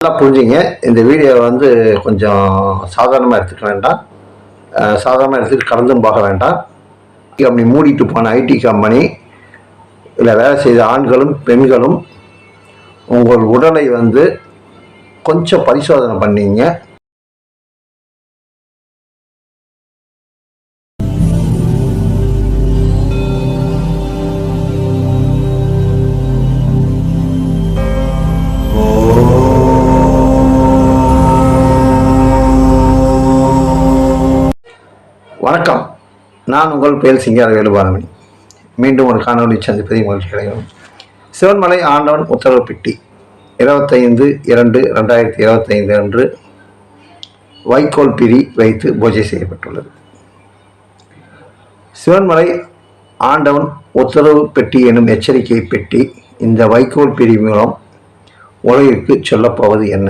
நல்லா புரிஞ்சுங்க. இந்த வீடியோ வந்து கொஞ்சம் சாதாரணமாக எடுத்துக்க வேண்டாம். சாதாரணமாக எடுத்துகிட்டு கடந்தும் பார்க்க வேண்டாம். கம்பெனி மூடிட்டு போன ஐடி கம்பெனி இதில் வேலை செய்த ஆண்களும் பெண்களும் உங்கள் உடலை வந்து கொஞ்சம் பரிசோதனை பண்ணிங்க. வணக்கம், நான் உங்கள் பேல் சிங்கார வேலுபாலமணி. மீண்டும் ஒரு காணொலி சந்திப்பதை மகிழ்ச்சி அடைகிறோம். சிவன்மலை ஆண்டவன் உத்தரவு பெட்டி 25/2/2025 அன்று வைக்கோல் பிரி வைத்து பூஜை செய்யப்பட்டுள்ளது. சிவன்மலை ஆண்டவன் உத்தரவு பெட்டி எனும் எச்சரிக்கை பெட்டி இந்த வைக்கோல் பிரி மூலம் உலகிற்கு சொல்லப்போவது என்ன?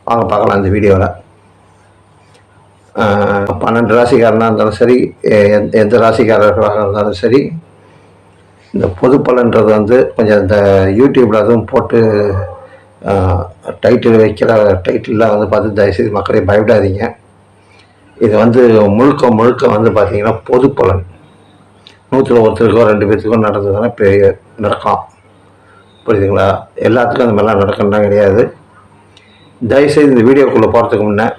வாங்க பார்க்கலாம் இந்த வீடியோவில். 12 ராசிக்காரனாக இருந்தாலும் சரி, எந்த ராசிக்காரர்களாக இருந்தாலும் சரி, இந்த பொது பலன்றது வந்து கொஞ்சம் இந்த யூடியூப்பில் அதுவும் போட்டு டைட்டில் வைக்கிற டைட்டில்லாம் வந்து பார்த்து தயவுசெய்து மக்களே பயப்படாதீங்க. இது வந்து முழுக்க வந்து பார்த்திங்கன்னா பொது பலன். 100ல் ஒருத்தருக்கோ 2 பேர்த்துக்கோ நடந்ததுன்னா பெரிய நடக்கலாம், புரியுதுங்களா? எல்லாத்துக்கும் அந்த மாதிரிலாம் நடக்கணும்னா கிடையாது. தயவுசெய்து இந்த வீடியோக்குள்ளே போகிறதுக்கு முன்னே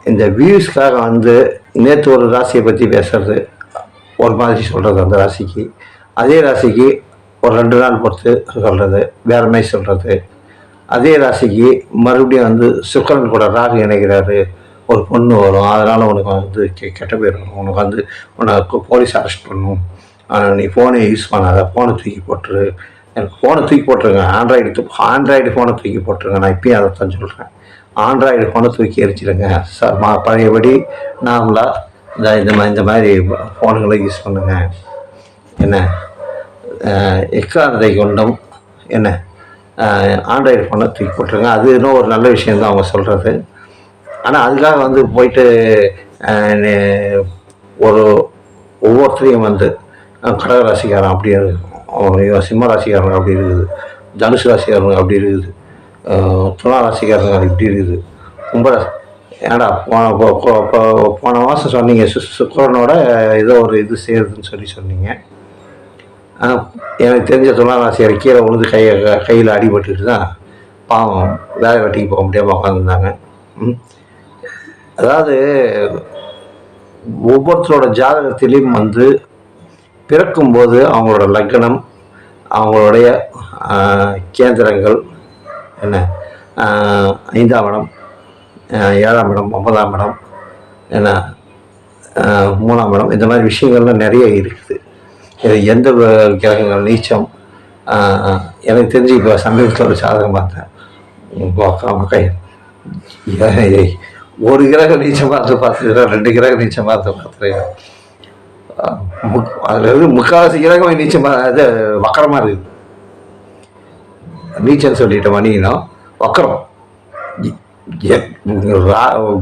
இந்த வியூஸ்க்காக வந்து நேற்று ஒரு ராசியை பற்றி பேசுறது ஒரு மாதிரி சொல்கிறது, அந்த ராசிக்கு அதே ராசிக்கு ஒரு 2 நாள் பொறுத்து சொல்கிறது வேறு மாதிரி சொல்கிறது. அதே ராசிக்கு மறுபடியும் வந்து சுக்கிரன் கூட ராகு இணைகிறாரு, ஒரு பொண்ணு வரும், அதனால் உனக்கு வந்து கெட்ட பேர் வரும், உனக்கு வந்து உனக்கு போலீஸ் அரெஸ்ட் பண்ணும், நீ ஃபோனை யூஸ் பண்ணாத, ஃபோனை தூக்கி போட்டுரு, எனக்கு ஃபோனை தூக்கி போட்டுருங்க, ஆண்ட்ராய்டு ஃபோனை தூக்கி போட்டுருங்க. நான் இப்பயும் அதை தான் சொல்கிறேன், ஆண்ட்ராய்டு ஃபோனை தூக்கி எரிச்சிடுங்க. பழையபடி நார்மலாக இந்த மாதிரி ஃபோனுகளை யூஸ் பண்ணுங்க. என்ன எக்காரணத்தை கொண்டும் என்ன ஆண்ட்ராய்டு ஃபோனை தூக்கி போட்டுருங்க. அது இன்னும் ஒரு நல்ல விஷயந்தான் அவங்க சொல்கிறது. ஆனால் அதுக்காக வந்து போயிட்டு ஒவ்வொருத்தரையும் வந்து கடகராசிக்காரன் அப்படி இருக்குது, சிம்ம ராசிக்காரன் அப்படி இருக்குது, தனுசு ராசிக்காரன் அப்படி இருக்குது, துலா ராசிக்காரங்க இப்படி இருக்குது, கும்பராசி. ஏடா போன மாதம் சொன்னீங்க சுக்கிரனோட ஏதோ ஒரு இது செய்யுதுன்னு சொன்னீங்க. எனக்கு தெரிஞ்ச துலா ராசியார் கீழே விழுந்து கையில் அடிபட்டுட்டு தான் பாவம் வேலை வெட்டிக்கு போக முடியாமல் உட்காந்துருந்தாங்க. அதாவது ஒவ்வொருத்தரோட ஜாதகத்திலையும் வந்து பிறக்கும்போது அவங்களோட லக்னம், அவங்களுடைய கேந்திரங்கள் என்ன 5ஆம் இடம், 7ஆம் இடம், 9ஆம் இடம், என்ன 3ஆம் இடம், இந்த மாதிரி விஷயங்கள்லாம் நிறைய இருக்குது. இது எந்த கிரகங்கள் நீச்சம், எனக்கு தெரிஞ்சு இப்போ சமீபத்தில் ஒரு சாதகம் பார்த்தேன். ஒரு கிரகம் நீச்சம் பார்த்துக்கிறேன், 2 கிரகம் நீச்சம் பார்த்துக்கிறேன். அதில் இருந்து முக்கால்வாசி கிரகம் நீச்சமாக இது வக்கரமாக இருக்குது. நீச்சல் சொல்லிட்ட மணினா வக்கரம்,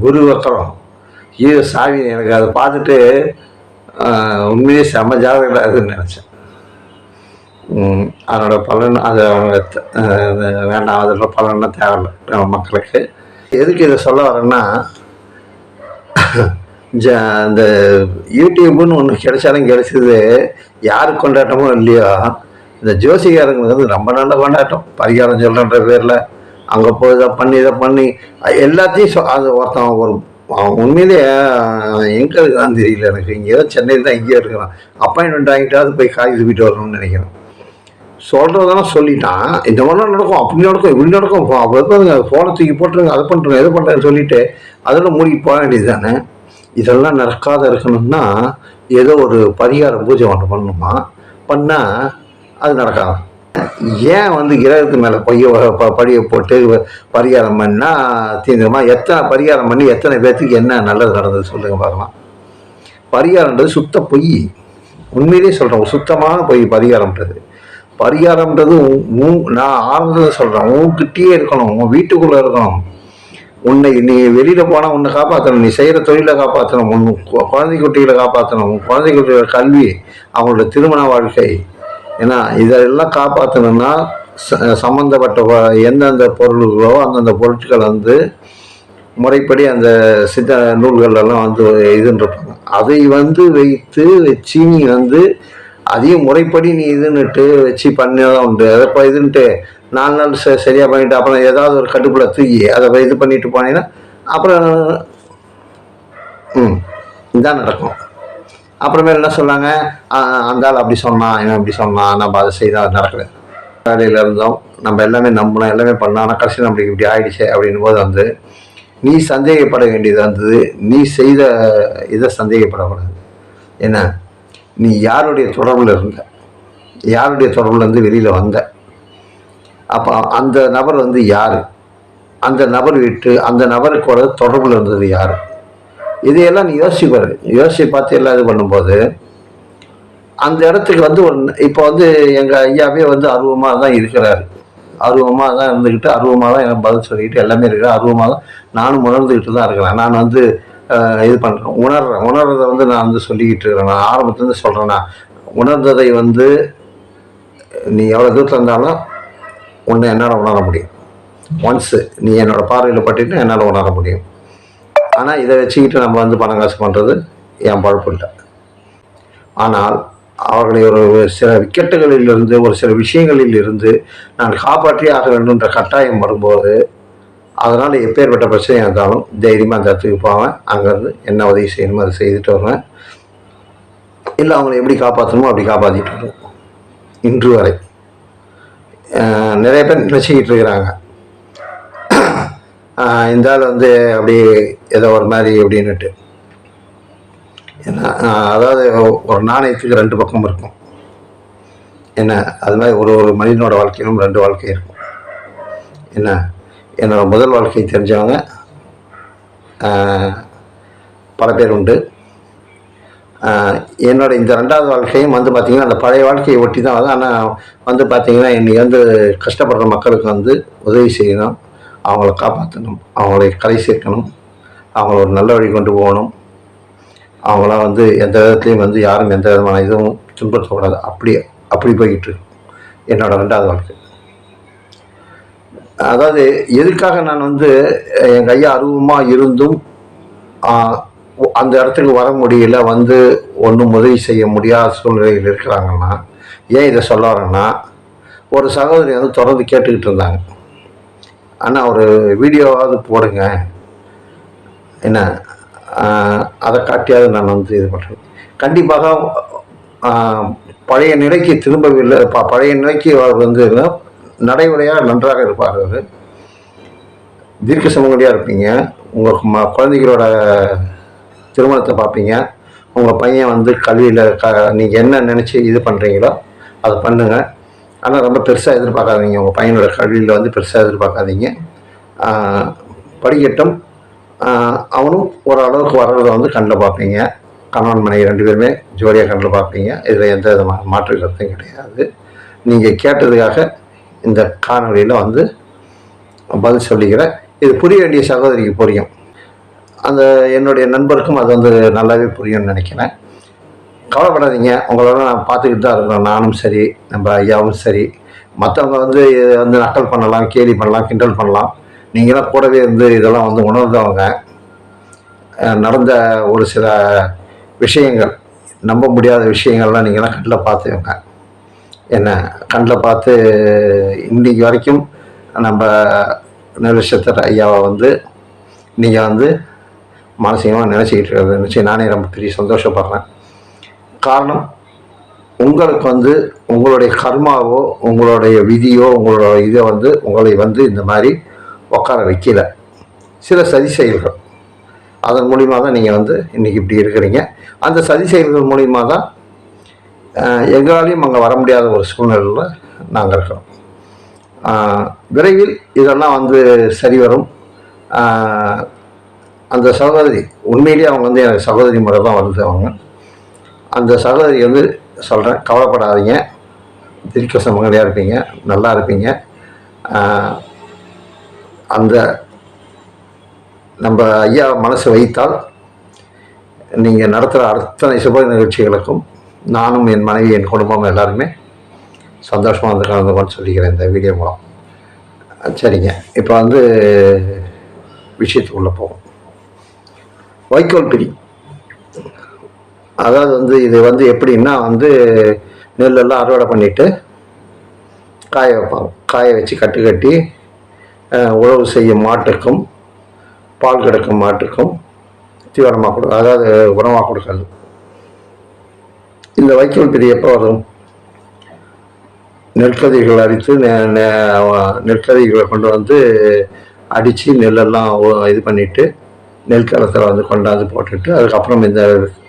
குரு வக்கரம், ஈரோ சாவி. எனக்கு அதை பார்த்துட்டு உண்மையிலே செம்ம ஜாதகம் அதுன்னு நினச்சேன். அதனோட பலன் அது வேண்டாம், அதோட பலன்லாம் தேவையில்லை நம்ம மக்களுக்கு. எதுக்கு இதை சொல்ல வரேன்னா, இந்த யூடியூப்னு ஒன்று கிடைச்சாலும் கிடைச்சது யாருக்கு கொண்டாட்டமோ இல்லையோ, இந்த ஜோசிகாரங்களுக்கு வந்து ரொம்ப நல்ல கொண்டாட்டம். பரிகாரம் சொல்கிறன்ற பேரில் அங்கே போய் இதை பண்ணி எல்லாத்தையும் அது ஒருத்தன் ஒரு உண்மையிலே எங்கே இருக்கான்னு தெரியல எனக்கு. இங்கேயோ சென்னையில் தான் இங்கேயோ இருக்கிறான். அப்பாயின்மெண்ட் வாங்கிட்டாவது போய் காய் தூக்கிட்டு வரணும்னு நினைக்கிறேன். சொல்கிறதெல்லாம் சொல்லிட்டான், இந்த மாதிரிலாம் நடக்கும், அப்படி நடக்கும், இப்படி நடக்கும், அப்போ ஃபோனை தூக்கி போட்டுருங்க, அதை பண்ணுறேங்க, எது பண்ணுறேன்னு சொல்லிட்டு அதில் மூடிட்டு போக வேண்டியது தானே. இதெல்லாம் நடக்காத இருக்கணும்னா ஏதோ ஒரு பரிகார பூஜை ஒன்று பண்ணணுமா, பண்ணால் அது நடக்காது. ஏன் வந்து கிரகத்து மேலே படியை போட்டு பரிகாரம் பண்ணால் தீர்ந்துமா? எத்தனை பரிகாரம் பண்ணி எத்தனை பேர்த்துக்கு என்ன நல்லது நடந்தது சொல்லுங்கள் பார்க்கலாம். பரிகாரன்றது சுத்த பொய். உண்மையிலே சொல்கிறேன், சுத்தமான பொய் பரிகாரம்ன்றது. நான் ஆரம்பத்தில் சொல்கிறேன், உன்கிட்டயே இருக்கணும், உன் வீட்டுக்குள்ளே இருக்கணும். நீ வெளியில் போனால் உன்னை காப்பாற்றணும், நீ செய்கிற தொழிலை காப்பாற்றணும், உன் குழந்தை குட்டிகளை காப்பாற்றணும், உன் குழந்தை குட்டிகளோட கல்வி, அவங்களோட திருமண வாழ்க்கை, ஏன்னா இதெல்லாம் காப்பாற்றணும்னா சம்பந்தப்பட்ட எந்தெந்த பொருள்களோ அந்தந்த பொருட்கள் வந்து முறைப்படி அந்த சித்த நூல்களெல்லாம் வந்து இதுன்னு இருப்பாங்க. அதை வந்து வைத்து வச்சு நீ வந்து அதையும் முறைப்படி நீ இதுன்னுட்டு வச்சு பண்ணதான் உண்டு. அதை இப்போ இதுன்ட்டு 4 நாள் சரியாக பண்ணிவிட்டு அப்புறம் ஏதாவது ஒரு கட்டுப்பில் தூக்கி அதை இது பண்ணிட்டு போனீங்கன்னா அப்புறம் இதான் நடக்கும். அப்புறமேல என்ன சொன்னாங்க, அந்த ஆள் அப்படி சொன்னான், இவன் அப்படி சொன்னான், நம்ம அதை செய்தால் அது நடக்கல. வேலையில் இருந்தோம், நம்ம எல்லாமே நம்பணும், எல்லாமே பண்ணோம், ஆனால் கடைசி நம்மளுக்கு இப்படி ஆயிடுச்சு அப்படின் போது வந்து நீ சந்தேகப்பட வேண்டியது வந்தது. நீ செய்த இதை சந்தேகப்படக்கூடாது. என்ன, நீ யாருடைய தொடர்பில் இருந்த, யாருடைய தொடர்புலேருந்து வெளியில் வந்த, அப்போ அந்த நபர் வந்து யார், அந்த நபர் விட்டு அந்த நபருக்கோட தொடர்பில் இருந்தது யார், இதையெல்லாம் நீ யோசிப்பாரு. யோசிச்சு பார்த்து எல்லாம் இது பண்ணும்போது அந்த இடத்துக்கு வந்து ஒரு இப்போ வந்து எங்கள் ஐயாவே வந்து அருவமாக தான் இருக்கிறாரு. அருவமாக தான் இருந்துக்கிட்டு அருவமாக தான் எனக்கு பதில் சொல்லிக்கிட்டு எல்லாமே இருக்கிறேன். அருவமாக தான் நானும் உணர்ந்துக்கிட்டு தான் இருக்கிறேன். நான் வந்து இது பண்ணுறேன், உணர்றதை வந்து நான் வந்து சொல்லிக்கிட்டு இருக்கிறேன். நான் ஆரம்பத்துலேருந்து சொல்கிறேன்னா, உணர்ந்ததை வந்து நீ எவ்வளோ தூரத்தில் இருந்தாலும் ஒன்று என்னால் உணர முடியும். ஒன்ஸு நீ என்னோடய பார்வையில் பட்டுட்டு என்னால் உணர முடியும். ஆனால் இதை வச்சுக்கிட்டு நம்ம வந்து பணம் காசு பண்ணுறது என் பழப்பு இல்லை. ஆனால் அவர்களை ஒரு சில விக்கெட்டுகளிலிருந்து ஒரு சில விஷயங்களில் இருந்து நான் காப்பாற்றி ஆக வேண்டும்ன்ற கட்டாயம் வரும்போது அதனால் எப்பேற்பட்ட பிரச்சனையாக இருந்தாலும் தைரியமாக அந்த இடத்துக்கு போவேன். அங்கேருந்து என்ன உதவி செய்யணுமோ அதை செய்துட்டு வருவேன். இல்லை அவங்களை எப்படி காப்பாற்றணுமோ அப்படி காப்பாற்றிட்டு வருவேன். இன்று வரை நிறைய பேர் நினச்சிக்கிட்டு இருக்கிறாங்க, இந்த ஆள் வந்து அப்படியே ஏதோ ஒரு மாதிரி அப்படின்னுட்டு. ஏன்னா அதாவது ஒரு நாணயத்துக்கு 2 பக்கம் இருக்கும். என்ன, அது மாதிரி ஒரு மனிதனோட வாழ்க்கையிலும் 2 வாழ்க்கை இருக்கும். என்ன, என்னோட முதல் வாழ்க்கை தெரிஞ்சவங்க பல பேர் உண்டு. என்னோட இந்த 2வது வாழ்க்கையும் வந்து பார்த்திங்கன்னா அந்த பழைய வாழ்க்கையை ஒட்டி தான் வருது. ஆனால் வந்து பார்த்திங்கன்னா இன்றைக்கி வந்து கஷ்டப்படுற மக்களுக்கு வந்து உதவி செய்யணும், அவங்கள காப்பாற்றணும், அவங்களை கரை சேர்க்கணும், அவங்கள ஒரு நல்ல வழி கொண்டு போகணும். அவங்களாம் வந்து எந்த விதத்துலையும் வந்து யாரும் எந்த விதமான இதுவும் துன்புறுத்தக்கூடாது. அப்படி போய்கிட்டு என்னோட 2வது வாழ்க்கை. அதாவது எதுக்காக நான் வந்து எங்கள் ஐயா அருவமாக இருந்தும் அந்த இடத்துக்கு வர முடியல, வந்து ஒன்றும் உதவி செய்ய முடியாத சூழ்நிலையில் இருக்கிறாங்கன்னா ஏன் இதை சொல்ல வரேன்னா, ஒரு சகோதரி வந்து தொடர்ந்து கேட்டுக்கிட்டு இருந்தாங்க, ஆனால் ஒரு வீடியோவாவது போடுங்க, என்ன அதை காட்டியாவது நான் வந்து இது பண்ணுறேன். கண்டிப்பாக பழைய நிலைக்கு திரும்பவில்லை. பழைய நிலைக்கு அவர் வந்து நடைமுறையாக நன்றாக இருப்பார். அவர் தீர்க்க சுமங்கலியாக இருப்பீங்க. உங்கள் குழந்தைகளோட திருமணத்தை பார்ப்பீங்க. உங்கள் பையன் வந்து கல்வியில் நீங்கள் என்ன நினச்சி இது பண்ணுறீங்களோ அதை பண்ணுங்கள். ஆனால் ரொம்ப பெருசாக எதிர்பார்க்காதீங்க. உங்கள் பையனோட கல்வியில் வந்து பெருசாக எதிர்பார்க்காதீங்க. படிக்கட்டும், அவனும் ஒரு அளவுக்கு வர்றதை வந்து கண்ணில் பார்ப்பீங்க. கணவன் மனைவி 2 பேருமே ஜோடியாக கண்ணில் பார்ப்பீங்க. இதில் எந்த விதமான மாற்று கருத்தும் கிடையாது. நீங்கள் கேட்டதுக்காக இந்த காணொலியில் வந்து பதில் சொல்லிக்கிறேன். இது புரிய வேண்டிய சகோதரிக்கு புரியும், அந்த என்னுடைய நண்பருக்கும் அது வந்து நல்லாவே புரியும்னு நினைக்கிறேன். கவலைப்படாதீங்க, உங்களோட நான் பார்த்துக்கிட்டு தான் இருக்கிறேன். நானும் சரி, நம்ம ஐயாவும் சரி. மற்றவங்க வந்து நக்கல் பண்ணலாம், கேலி பண்ணலாம், கிண்டல் பண்ணலாம். நீங்களாம் கூடவே இருந்து இதெல்லாம் வந்து உணர்ந்தவங்க. நடந்த ஒரு சில விஷயங்கள், நம்ப முடியாத விஷயங்கள்லாம் நீங்களாம் கண்ணில் பார்த்துவங்க. என்ன, கண்ணில் பார்த்து இன்றைக்கு வரைக்கும் நம்ம நிலட்சத்தர் ஐயாவை வந்து நீங்கள் வந்து மானசீகமாக நினச்சிக்கிட்டு இருக்கிறத நினச்சி நானே ரொம்ப பெரிய சந்தோஷப்படுறேன். காரணம், உங்களுக்கு வந்து உங்களுடைய கர்மாவோ உங்களுடைய விதியோ உங்களோட இதை வந்து உங்களை வந்து இந்த மாதிரி உட்கார வைக்கல. சில சதி செயல்கள், அதன் மூலிமா தான் நீங்கள் வந்து இன்றைக்கி இப்படி இருக்கிறீங்க. அந்த சதி செயல்கள் மூலிமா தான் எங்களாலையும் அங்கே வர முடியாத ஒரு சூழ்நிலையில் நாங்கள் இருக்கிறோம். விரைவில் இதெல்லாம் வந்து சரி வரும். அந்த சகோதரி உண்மையிலேயே அவங்க வந்து எனக்கு சகோதரி முறை தான் வருது. அவங்க அந்த சகோதரி வந்து சொல்கிறேன், கவலைப்படாதீங்க, தீர்க்க சுமங்கலியாக இருப்பீங்க, நல்லா இருப்பீங்க. அந்த நம்ம ஐயா மனசு வைத்தால் நீங்கள் நடத்துகிற அத்தனை சுப நிகழ்ச்சிகளுக்கும் நானும் என் மனைவி என் குடும்பம் எல்லாருமே சந்தோஷமாக வந்து கலந்துக்கோன்னு சொல்லிக்கிறேன் இந்த வீடியோ மூலம். சரிங்க, இப்போ வந்து விஷயத்துக்குள்ளே போவோம். வைக்கோல் பிரி, அதாவது வந்து இது வந்து எப்படின்னா வந்து நெல்லெல்லாம் அறுவடை பண்ணிவிட்டு காய வைப்பாங்க. காய வச்சு கட்டு கட்டி உழவு செய்யும் மாட்டுக்கும் பால் கிடக்கும் மாட்டுக்கும் தீவனமாக கொடுக்கும், அதாவது உணவாக கொடுக்காது. இந்த வைக்கோல் பிரி எப்போ வரும்? நெற்கதிர்கள் அடித்து நெற்கதிகளை கொண்டு வந்து அடித்து நெல்லெல்லாம் இது பண்ணிவிட்டு நெல் களத்தில் வந்து கொண்டாந்து போட்டுட்டு அதுக்கப்புறம் இந்த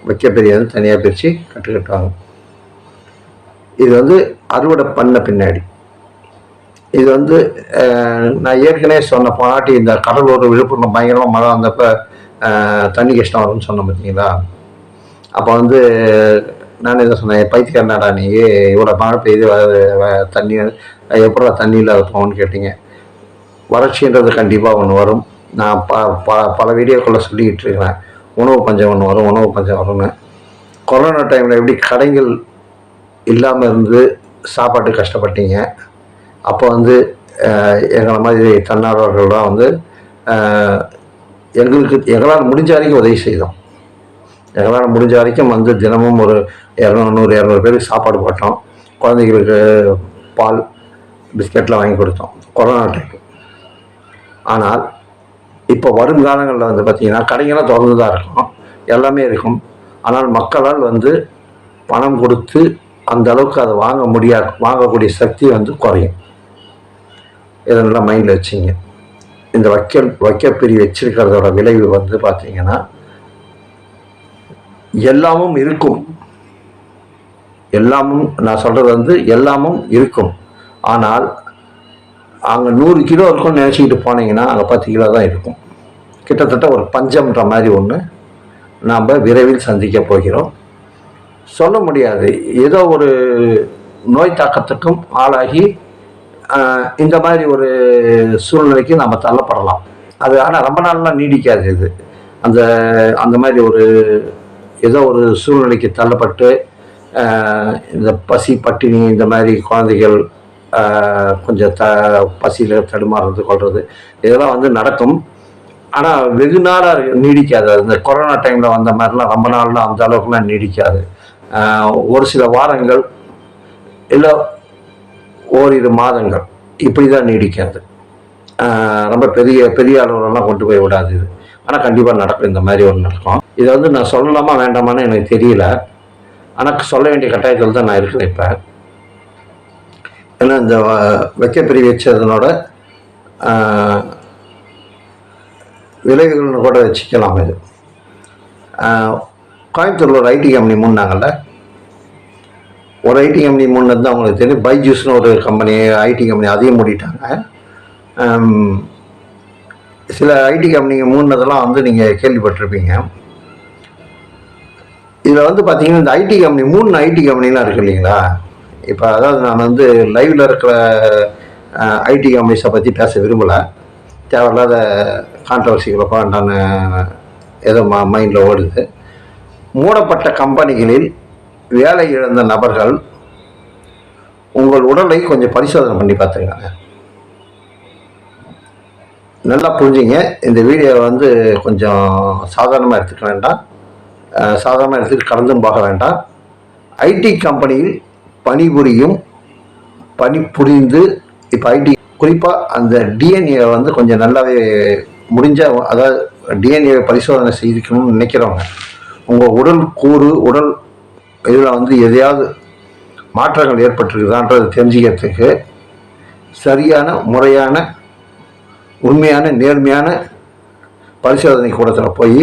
வைக்கப்பிரியை வந்து தனியாக பிரித்து கட்டுவாங்க. இது வந்து அறுவடை பண்ண பின்னாடி. இது வந்து நான் ஏற்கனவே சொன்ன போனாட்டி இந்த கடலூர் விழுப்புரம் பயங்கரமாக மழை வந்தப்போ தண்ணி கஷ்டம் வரும்னு சொன்னேன் பார்த்தீங்களா? அப்போ வந்து நான் இதை சொன்னேன், பைத்தியக்காரனாடா நீ இவ்வளோ மழை பெய்யுது தண்ணி எப்படா தண்ணி இல்லாத போகணும்னு கேட்டீங்க. வறட்சின்றது கண்டிப்பாக ஒன்று வரும். நான் பல வீடியோக்களில் சொல்லிக்கிட்டு இருக்கிறேன், உணவு பஞ்சம் ஒன்று வரும், உணவு பஞ்சம் வரும்னு. கொரோனா டைமில் எப்படி கடைகள் இல்லாமல் இருந்து சாப்பாட்டு கஷ்டப்பட்டீங்க, அப்போ வந்து எங்களை மாதிரி தன்னார்வலர்கள்லாம் வந்து எங்களால் முடிஞ்ச வரைக்கும் உதவி செய்தோம். எங்களால் முடிஞ்ச வரைக்கும் வந்து தினமும் ஒரு 200 பேருக்கு சாப்பாடு போட்டோம். குழந்தைகளுக்கு பால் பிஸ்கெட்லாம் வாங்கி கொடுத்தோம் கொரோனா டைம். ஆனால் இப்போ வருங்காலங்களில் வந்து பார்த்திங்கன்னா கடைகள்லாம் திறந்து தான் இருக்கும், எல்லாமே இருக்கும். ஆனால் மக்களால் வந்து பணம் கொடுத்து அந்த அளவுக்கு அதை வாங்கக்கூடிய சக்தி வந்து குறையும். இதெல்லாம் மைண்டில் வச்சிங்க. இந்த வைக்கப்பிரி வச்சிருக்கிறதோட விளைவு வந்து பார்த்திங்கன்னா எல்லாமும் இருக்கும். எல்லாமும் நான் சொல்கிறது வந்து எல்லாமும் இருக்கும். ஆனால் அங்கே 100 கிலோ இருக்கும்னு நினச்சிக்கிட்டு போனீங்கன்னா அங்கே 10 கிலோ தான் இருக்கும். கிட்டத்தட்ட ஒரு பஞ்சம்ன்ற மாதிரி ஒன்று நாம் விரைவில் சந்திக்க போகிறோம். சொல்ல முடியாது, ஏதோ ஒரு நோய் தாக்கத்துக்கும் ஆளாகி இந்த மாதிரி ஒரு சூழ்நிலைக்கு நாம் தள்ளப்படலாம். அது ஆனால் ரொம்ப நாள்லாம் நீடிக்காது. இது அந்த மாதிரி ஒரு ஏதோ ஒரு சூழ்நிலைக்கு தள்ளப்பட்டு இந்த பசி பட்டினி இந்த மாதிரி குழந்தைகள் கொஞ்சம் பசியில் தடுமாறுறது கொள்வது இதெல்லாம் வந்து நடக்கும். ஆனால் வெகு நாளாக நீடிக்காது. இந்த கொரோனா டைமில் வந்த மாதிரிலாம் ரொம்ப நாள்லாம் அந்த அளவுக்குலாம் நீடிக்காது. ஒரு சில வாரங்கள் இல்லை ஓரிரு மாதங்கள் இப்படி தான் நீடிக்காது. ரொம்ப பெரிய அளவுலலாம் கொண்டு போய் விடாது இது. ஆனால் கண்டிப்பாக நடக்கும், இந்த மாதிரி ஒன்று நடக்கும். இதை வந்து நான் சொல்லலாமா வேண்டாமான்னு எனக்கு தெரியல, ஆனால் சொல்ல வேண்டிய கட்டாயத்தில் தான் நான் இருக்கிறேன் இப்போ. ஏன்னா இந்த வைக்கப்பிரி வச்சதனோட விளைவுகள்னு கூட வச்சுக்கலாம். இது கோயம்புத்தூரில் ஒரு ஐடி கம்பெனி மூடினாங்கல்ல, ஒரு ஐடி கம்பெனி மூடினது தான் அவங்களுக்கு தெரியும். பைஜூஸ்னு ஒரு கம்பெனி, ஐடி கம்பெனி, அதையும் மூடிட்டாங்க. சில ஐடி கம்பெனிங்க மூடினதெல்லாம் வந்து நீங்கள் கேள்விப்பட்டிருப்பீங்க. இதில் வந்து பார்த்தீங்கன்னா இந்த ஐடி கம்பெனிலாம் இருக்குது இல்லைங்களா? இப்போ அதாவது நான் வந்து லைவில் இருக்கிற ஐடி கம்பெனிஸை பற்றி பேச விரும்பலை. தேவையில்லாத கான்ட்ரவர்சிகளை வேண்டான்னு ஏதோ மைண்டில் ஓடுது. மூடப்பட்ட கம்பெனிகளில் வேலை இழந்த நபர்கள் உங்கள் உடலை கொஞ்சம் பரிசோதனை பண்ணி பார்த்துருக்காங்க. நல்லா புரிஞ்சுங்க. இந்த வீடியோவை வந்து கொஞ்சம் சாதாரணமாக எடுத்துக்க வேண்டாம், சாதாரணமாக எடுத்துகிட்டு கடந்தும் போக வேண்டாம். ஐடி கம்பெனியில் பணிபுரிந்து இப்போ ஐடி குறிப்பாக அந்த டிஎன்ஏ வந்து கொஞ்சம் நல்லாவே முடிஞ்ச, அதாவது டிஎன்ஏ பரிசோதனை செய்திக்கணும்னு நினைக்கிறவங்க, உங்கள் உடல் இதில் வந்து எதையாவது மாற்றங்கள் ஏற்பட்டிருக்குதான்றது தெரிஞ்சுக்கிறதுக்கு சரியான முறையான உண்மையான நேர்மையான பரிசோதனை கூடத்தில் போய்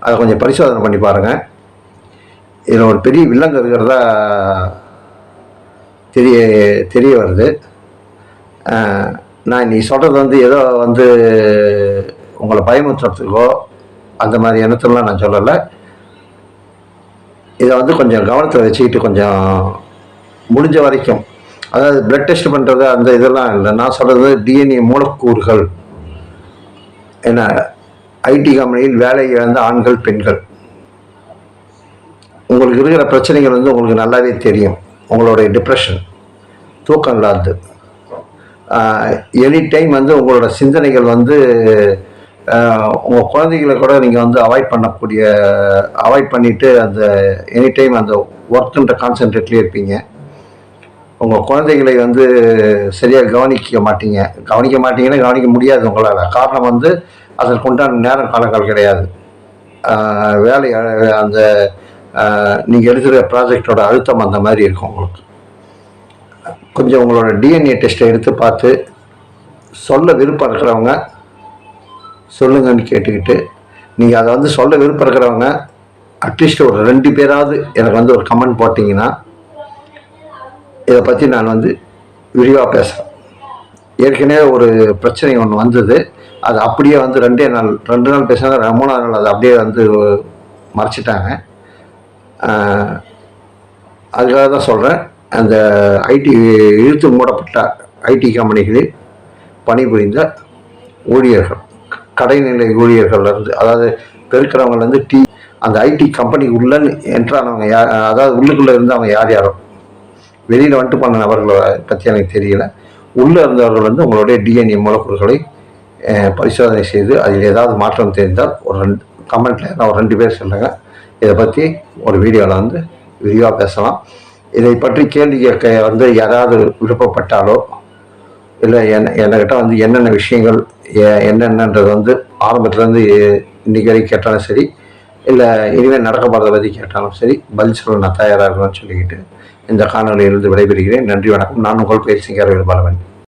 அதை கொஞ்சம் பரிசோதனை பண்ணி பாருங்கள். இதில் ஒரு பெரிய வில்லங்கம் இருக்கிறதா தெரிய வருது. நான் நீ சொல்கிறது வந்து ஏதோ வந்து உங்களை பயமுறுத்துறதுக்கோ அந்த மாதிரி எண்ணத்துலாம் நான் சொல்லலை. இதை வந்து கொஞ்சம் கவனத்தில் வச்சுக்கிட்டு கொஞ்சம் முடிஞ்ச வரைக்கும், அதாவது பிளட் டெஸ்ட் பண்ணுறது அந்த இதெல்லாம் இல்லை. நான் சொல்கிறது டிஎன்ஏ மூலக்கூறுகள். என்ன, ஐடி கம்பெனியில் வேலை இழந்த ஆண்கள் பெண்கள், உங்களுக்கு இருக்கிற பிரச்சனைகள் வந்து உங்களுக்கு நல்லாவே தெரியும். உங்களுடைய டிப்ரெஷன், தூக்கம் இல்லாது, எனி டைம் வந்து உங்களோட சிந்தனைகள் வந்து உங்கள் குழந்தைகளை கூட நீங்கள் வந்து அவாய்ட் பண்ணிவிட்டு அந்த எனி டைம் அந்த ஒர்க்குன்ற கான்சென்ட்ரேட்லேயே இருப்பீங்க. உங்கள் குழந்தைகளை வந்து சரியாக கவனிக்க மாட்டீங்கன்னா கவனிக்க முடியாது உங்களால். காரணம் வந்து அதற்கு உண்டான நேரம் காலங்கள் கிடையாது. வேலை அந்த நீங்கள் எடுக்கிற ப்ராஜெக்டோட அழுத்தம் அந்த மாதிரி இருக்கும் உங்களுக்கு. கொஞ்சம் உங்களோட டிஎன்ஏ டெஸ்ட்டை எடுத்து பார்த்து சொல்ல விருப்பம் இருக்கிறவங்க சொல்லுங்கன்னு கேட்டுக்கிட்டு, நீங்கள் அதை வந்து சொல்ல விருப்பம் இருக்கிறவங்க அட்லீஸ்ட் ஒரு 2 பேராவது எனக்கு வந்து ஒரு கமெண்ட் போட்டிங்கன்னா இதை பற்றி நான் வந்து விரிவாக பேசுகிறேன். ஏற்கனவே ஒரு பிரச்சனை ஒன்று வந்தது, அது அப்படியே வந்து 2 நாள் பேசினாங்க, 3ஆவது நாள் அதை அப்படியே வந்து மறைச்சிட்டாங்க. அதுக்காக தான் சொல்கிறேன், அந்த இழுத்து மூடப்பட்ட ஐடி கம்பெனிகளில் பணிபுரிந்த ஊழியர்கள், கடைநிலை ஊழியர்கள்லேருந்து, அதாவது பெருக்கிறவங்கலேருந்து அந்த ஐடி கம்பெனி உள்ளன்னு என்ட்ரானவங்க யார், அதாவது உள்ளுக்குள்ளே இருந்தவங்க யாரோ, வெளியில் வந்துட்டு பண்ண நபர்களை பற்றி எனக்கு தெரியல. உள்ளே இருந்தவர்கள் வந்து உங்களுடைய டிஎன்ஏ மூலக்கூறுகளை பரிசோதனை செய்து அதில் ஏதாவது மாற்றம் தெரிந்தால் ஒரு கமெண்ட்டில் நான் ஒரு 2 பேர் சொல்லுங்கள். இதை பற்றி ஒரு வீடியோவில் வந்து விரிவாக பேசலாம். இதை பற்றி கேள்வி கேட்க வந்து யாராவது விருப்பப்பட்டாலோ, இல்லை என்கிட்ட வந்து என்னென்ன விஷயங்கள் என்னென்னன்றது வந்து ஆரம்பத்துலேருந்து இன்றைக்கி வரைக்கும் கேட்டாலும் சரி, இல்லை இனிமேல் நடக்க போகிறத பற்றி கேட்டாலும் சரி, பதில் சொல்ல நான் தயாராக இருக்கணும்னு சொல்லிக்கிட்டு இந்த காணொலியிலிருந்து விடைபெறுகிறேன். நன்றி, வணக்கம். நான் உங்கள் பயிற்சியாளர் பாலவன்.